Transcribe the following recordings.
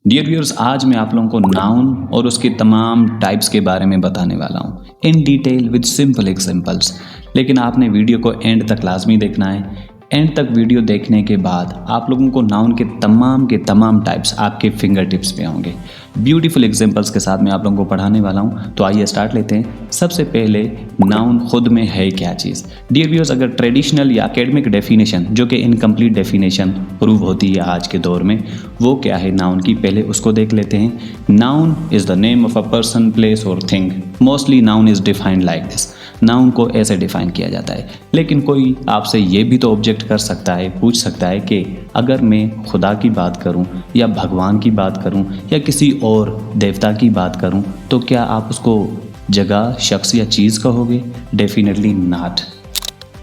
Dear viewers, आज मैं आप लोगों को नाउन और उसके तमाम टाइप्स के बारे में बताने वाला हूँ in detail with simple examples. लेकिन आपने वीडियो को एंड तक लाजमी देखना है। एंड तक वीडियो देखने के बाद आप लोगों को नाउन के तमाम टाइप्स आपके फिंगर टिप्स पे होंगे। ब्यूटीफुल एग्जांपल्स के साथ मैं आप लोगों को पढ़ाने वाला हूँ। तो आइए स्टार्ट लेते हैं। सबसे पहले नाउन खुद में है क्या चीज़। डियर व्यूअर्स, अगर ट्रेडिशनल या एकेडमिक डेफिनेशन जो कि इनकम्प्लीट डेफिनेशन प्रूव होती है आज के दौर में, वो क्या है नाउन की, पहले उसको देख लेते हैं। Noun is the name of a person, place और thing. Mostly noun is defined like this. Noun को ऐसे डिफाइन किया जाता है। लेकिन कोई आपसे ये भी तो ऑब्जेक्ट कर सकता है, पूछ सकता है कि अगर मैं खुदा की बात करूं या भगवान की बात करूं या किसी और देवता की बात करूं तो क्या आप उसको जगह, शख्स या चीज़ कहोगे? Definitely not.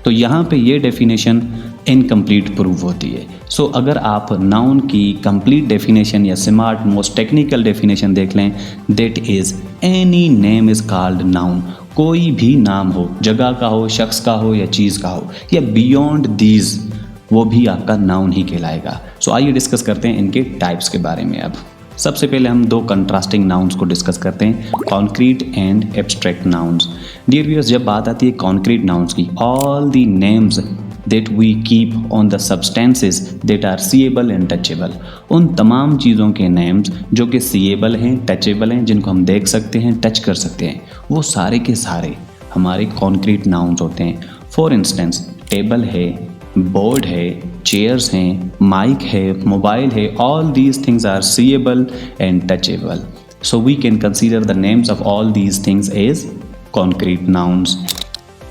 तो यहाँ पे ये डेफिनेशन इनकम्प्लीट प्रूव होती है। सो अगर आप नाउन की कंप्लीट डेफिनेशन या स्मार्ट मोस्ट टेक्निकल डेफिनेशन देख लें, that is any name is called noun. कोई भी नाम हो, जगह का हो, शख्स का हो या चीज़ का हो या बियॉन्ड दीज, वो भी आपका नाउन ही कहलाएगा। सो आइए डिस्कस करते हैं इनके टाइप्स के बारे में। अब सबसे पहले हम दो कंट्रास्टिंग नाउन्स को डिस्कस करते हैं, concrete and abstract nouns. Dear viewers, जब बात आती है कॉन्क्रीट नाउन्स की, all the names that we keep on the substances that are seeable and touchable। उन तमाम चीज़ों के नेम्स जो कि सीएबल हैं, टचेबल हैं, जिनको हम देख सकते हैं, टच कर सकते हैं, वो सारे के सारे हमारे कॉन्क्रीट नाउन्स होते हैं। फॉर इंस्टेंस, टेबल है, बोर्ड है, चेयर्स हैं, माइक है, मोबाइल है, all these things are seeable and touchable. So we can consider the names of all these things as concrete nouns।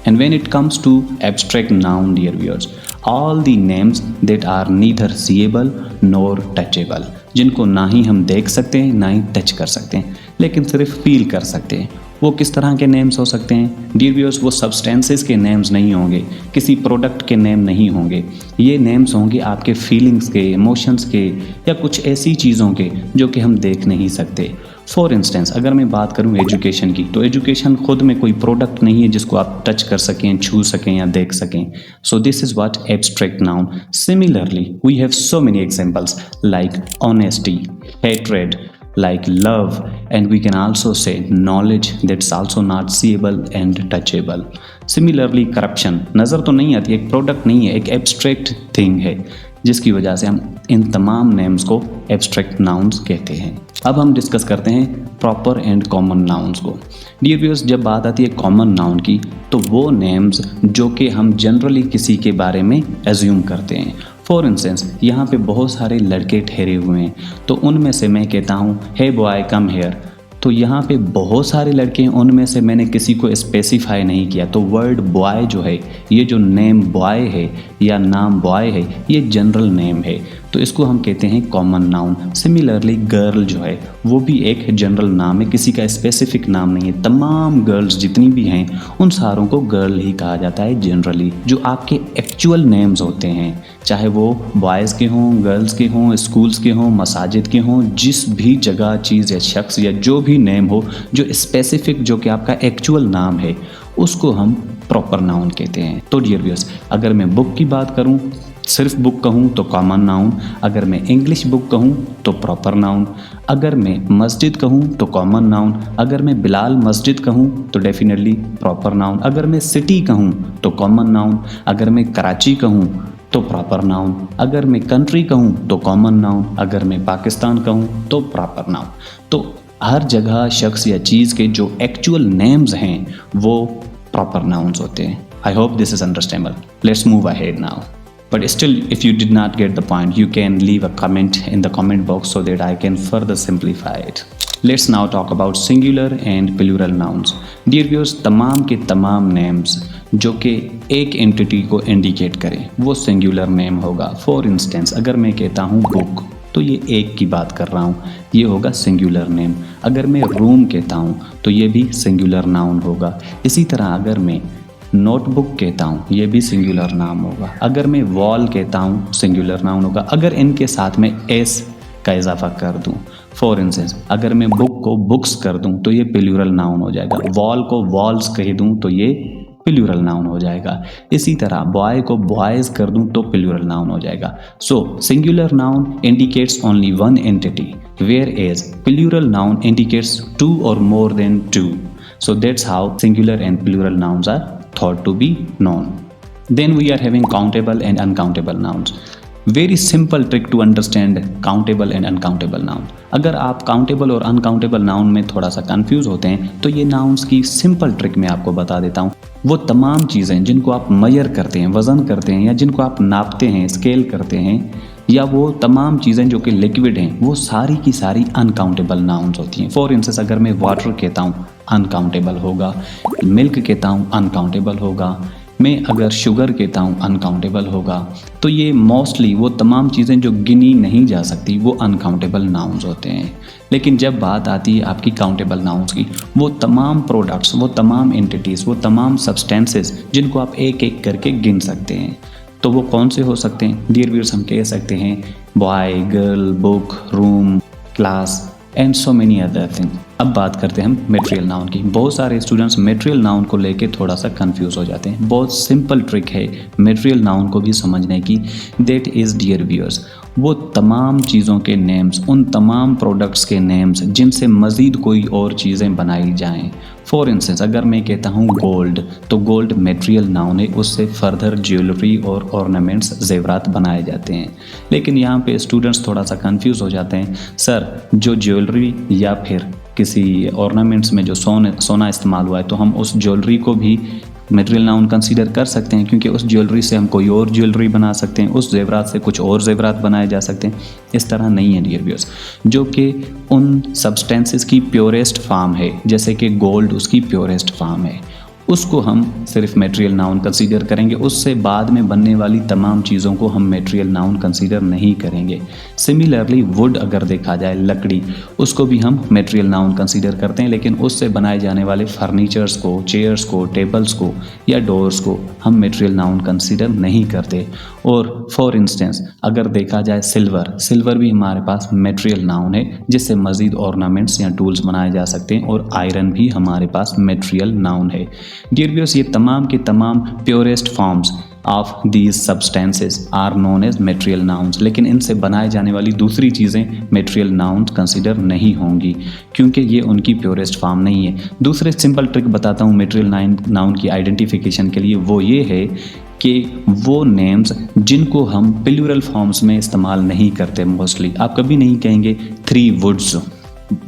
And when it comes to abstract noun, dear viewers, all the names that are neither seeable nor touchable, जिनको ना ही हम देख सकते हैं ना ही touch कर सकते हैं लेकिन सिर्फ फील कर सकते हैं, वो किस तरह के नेम्स हो सकते हैं? डियर व्यूअर्स, वो सब्सटेंसेस के नेम्स नहीं होंगे, किसी प्रोडक्ट के नेम नहीं होंगे। ये नेम्स होंगे आपके फीलिंग्स के, इमोशंस के या कुछ ऐसी चीज़ों के जो कि हम देख नहीं सकते। फॉर इंस्टेंस, अगर मैं बात करूं एजुकेशन की, तो एजुकेशन खुद में कोई प्रोडक्ट नहीं है जिसको आप टच कर सकें, छू सकें या देख सकें। So this is what abstract noun. Similarly we have so many examples like honesty, hatred, like love, and we can also say knowledge that's also not seeable and touchable। Similarly corruption, नज़र तो नहीं आती, एक product नहीं है, एक abstract thing है, जिसकी वजह से हम इन तमाम नेम्स को एब्स्ट्रैक्ट नाउन्स कहते हैं। अब हम डिस्कस करते हैं प्रॉपर एंड कॉमन नाउन्स को। डियर व्यूअर्स, जब बात आती है कॉमन नाउन की, तो वो नेम्स जो कि हम जनरली किसी के बारे में एज्यूम करते हैं। फॉर इंस्टेंस, यहाँ पे बहुत सारे लड़के ठहरे हुए हैं, तो उनमें से मैं कहता हूँ हे बॉय कम हेयर, तो यहाँ पे बहुत सारे लड़के हैं, उनमें से मैंने किसी को स्पेसिफाई नहीं किया। तो वर्ड बॉय जो है, ये जो नेम बॉय है या नाम बॉय है, ये जनरल नेम है, तो इसको हम कहते हैं कॉमन नाउन। सिमिलरली गर्ल जो है वो भी एक जनरल नाम है, किसी का स्पेसिफिक नाम नहीं है। तमाम गर्ल्स जितनी भी हैं उन सारों को गर्ल ही कहा जाता है जनरली। जो आपके एक्चुअल नेम्स होते हैं, चाहे वो बॉयज़ के हों, गर्ल्स के हों, स्कूल्स के हों, मसाजिद के हों, जिस भी जगह, चीज़ या शख्स या जो भी नेम हो जो स्पेसिफिक, जो कि आपका एक्चुअल नाम है, उसको हम प्रॉपर नाउन कहते हैं। तो डियर व्यूअर्स, अगर मैं बुक की बात करूं, सिर्फ बुक कहूँ तो कॉमन नाउन, अगर मैं इंग्लिश बुक कहूँ तो प्रॉपर नाउन, अगर मैं मस्जिद कहूँ तो कॉमन नाउन, अगर मैं बिलाल मस्जिद कहूँ तो डेफिनेटली प्रॉपर नाउन, अगर मैं सिटी कहूँ तो कॉमन नाउन, अगर मैं कराची कहूँ तो प्रॉपर नाउन, अगर मैं कंट्री कहूँ तो कॉमन नाउन, अगर मैं पाकिस्तान कहूँ तो प्रॉपर नाउन। तो हर जगह शख्स या चीज़ के जो एक्चुअल नेम्स हैं वो प्रॉपर नाउन्स होते हैं। I hope this is understandable. Let's move ahead now. But still, if you did not get the point, you can leave a comment in the comment box so that I can further simplify it। Let's now talk about singular and plural nouns। Dear viewers, तमाम के तमाम names जो कि एक entity को indicate करें वो singular name होगा। For instance, अगर मैं कहता हूँ book, तो ये एक की बात कर रहा हूँ, ये होगा सिंगुलर नेम। अगर मैं रूम कहता हूँ तो ये भी सिंगुलर नाउन होगा। इसी तरह अगर मैं नोटबुक कहता हूँ, ये भी सिंगुलर नाम होगा। अगर मैं वॉल कहता हूँ, सिंगुलर नाउन होगा। अगर इनके साथ में एस का इजाफा कर दूँ, फॉर इंस्टेंस अगर मैं बुक को बुक्स कर दूँ तो ये प्लूरल नाउन हो जाएगा। वॉल को वॉल्स कह दूँ तो ये प्लूरल नाउन हो जाएगा। इसी तरह बॉय को बॉयज कर दूं तो प्लूरल नाउन हो जाएगा। So singular noun indicates only one entity, whereas plural noun indicates two और more than two. So that's how singular and plural nouns are thought to be known. Then we are having countable and uncountable nouns. Very simple trick to understand countable and uncountable noun. अगर आप countable और uncountable noun में थोड़ा सा confuse होते हैं तो ये nouns की सिंपल ट्रिक मैं आपको बता देता हूँ। वो तमाम चीज़ें जिनको आप मेजर करते हैं, वज़न करते हैं, या जिनको आप नापते हैं, स्केल करते हैं, या वो तमाम चीज़ें जो कि लिक्विड हैं, वो सारी की सारी अनकाउंटेबल नाउन्स होती हैं। फॉर इंस्टेंस अगर मैं वाटर कहता हूँ अनकाउंटेबल होगा, मिल्क कहता हूँ अनकाउंटेबल होगा, मैं अगर शुगर कहता हूँ अनकाउंटेबल होगा। तो ये मोस्टली वो तमाम चीज़ें जो गिनी नहीं जा सकती वो अनकाउंटेबल नाउन्स होते हैं। लेकिन जब बात आती है आपकी काउंटेबल नाउन्स की, वो तमाम प्रोडक्ट्स, वो तमाम एंटिटीज़, वो तमाम सब्सटेंसेस जिनको आप एक एक करके गिन सकते हैं, तो वो कौन से हो सकते हैं? डियर व्यूअर्स, हम कह सकते हैं boy, girl, book, room, class and so many other thing. अब बात करते हैं हम मेटेरियल नाउन की। बहुत सारे स्टूडेंट्स मेटेरियल नाउन को लेके थोड़ा सा कंफ्यूज हो जाते हैं। बहुत सिंपल ट्रिक है मेटेरियल नाउन को भी समझने की। दैट इज़ डियर व्यूअर्स, वो तमाम चीज़ों के नेम्स, उन तमाम प्रोडक्ट्स के नेम्स जिनसे मज़ीद कोई और चीज़ें बनाई जाएं। फॉर इंस्टेंस अगर मैं कहता हूँ गोल्ड, तो गोल्ड मेटेरियल नाउन है, उससे फर्दर ज्वेलरी और ऑर्नामेंट्स, जेवरात बनाए जाते हैं। लेकिन यहाँ पे स्टूडेंट्स थोड़ा सा कंफ्यूज हो जाते हैं, सर जो ज्वेलरी या फिर किसी ऑर्नामेंट्स में जो सोना इस्तेमाल हुआ है, तो हम उस ज्वेलरी को भी मटेरियल नाउन कंसीडर कर सकते हैं, क्योंकि उस ज्वेलरी से हम कोई और ज्वेलरी बना सकते हैं, उस जेवरात से कुछ और जेवरात बनाए जा सकते हैं। इस तरह नहीं है डियर व्यूअर्स, जो कि उन सब्सटेंसेस की प्योरेस्ट फॉर्म है, जैसे कि गोल्ड उसकी प्योरेस्ट फॉर्म है, उसको हम सिर्फ मटेरियल नाउन कंसीडर करेंगे। उससे बाद में बनने वाली तमाम चीज़ों को हम मटेरियल नाउन कंसीडर नहीं करेंगे। सिमिलरली वुड अगर देखा जाए, लकड़ी, उसको भी हम मटेरियल नाउन कंसीडर करते हैं, लेकिन उससे बनाए जाने वाले फर्नीचर्स को, चेयर्स को, टेबल्स को या डोर्स को हम मटेरियल नाउन कंसीडर नहीं करते। और फॉर इंस्टेंस अगर देखा जाए सिल्वर भी हमारे पास मटेरियल नाउन है, जिससे मज़ीद ऑर्नामेंट्स या टूल्स बनाए जा सकते हैं, और आयरन भी हमारे पास मटेरियल नाउन है। डियर व्यूअर्स, ये तमाम के तमाम purest forms of these substances are known as material nouns. लेकिन इनसे बनाए जाने वाली दूसरी चीज़ें मटेरियल नाउन्स कंसिडर नहीं होंगी, क्योंकि ये उनकी प्योरेस्ट फॉर्म नहीं है। दूसरे सिंपल ट्रिक बताता हूँ मटेरियल नाउन की आइडेंटिफिकेशन के लिए, वो ये है कि वो नेम्स जिनको हम प्लूरल फॉर्म्स में इस्तेमाल नहीं करते, मोस्टली आप कभी नहीं कहेंगे 3 वुड्स,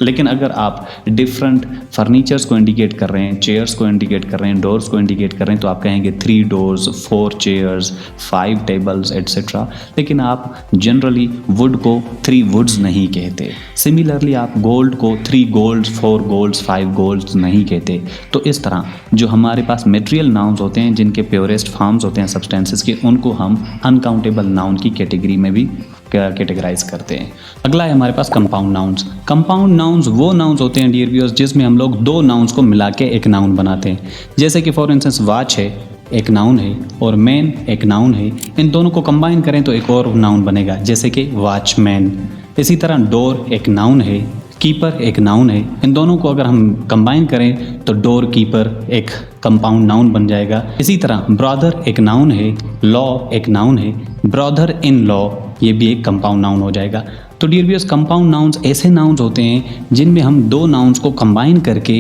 लेकिन अगर आप डिफरेंट फर्नीचर्स को इंडिकेट कर रहे हैं, चेयर्स को इंडिकेट कर रहे हैं, डोर्स को इंडिकेट कर रहे हैं, तो आप कहेंगे 3 डोर्स, 4 चेयर्स, 5 टेबल्स एट्सेट्रा। लेकिन आप जनरली वुड को 3 वुड्स नहीं कहते। सिमिलरली आप गोल्ड को 3 गोल्ड्स, 4 गोल्ड्स, 5 गोल्ड्स नहीं कहते। तो इस तरह जो हमारे पास मटेरियल नाउन्स होते हैं, जिनके प्योरेस्ट फॉर्म्स होते हैं सब्सटेंसेस के, उनको हम अनकाउंटेबल नाउन की कैटेगरी में भी कैटेगराइज करते हैं। अगला है हमारे पास कंपाउंड नाउन्स। कंपाउंड नाउन्स वो नाउन्स होते हैं डियर व्यूअर्स जिसमें हम लोग 2 नाउन्स को मिला के एक नाउन बनाते हैं। जैसे कि फॉर इंस्टेंस वॉच है, एक नाउन है, और मैन एक नाउन है। इन दोनों को कंबाइन करें तो एक और नाउन बनेगा, जैसे कि वॉचमैन। इसी तरह डोर एक नाउन है, कीपर एक नाउन है। इन दोनों को अगर हम कंबाइन करें तो डोर कीपर एक कंपाउंड नाउन बन जाएगा। इसी तरह ब्रदर एक नाउन है, लॉ एक नाउन है, ब्रदर इन लॉ ये भी एक कंपाउंड नाउन हो जाएगा। तो डियर व्यूअर्स, कंपाउंड नाउन्स ऐसे नाउन्स होते हैं जिनमें हम 2 नाउन्स को कंबाइन करके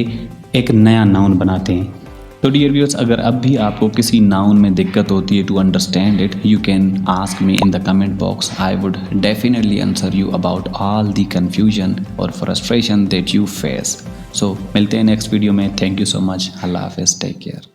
एक नया नाउन बनाते हैं। तो डियर व्यूअर्स, अगर अब भी आपको किसी नाउन में दिक्कत होती है to understand it, you can ask me in the comment box. I would definitely answer you about all the confusion और frustration that you face. So मिलते हैं नेक्स्ट वीडियो में। Thank you so much. अल्लाह हाफिज़, take care.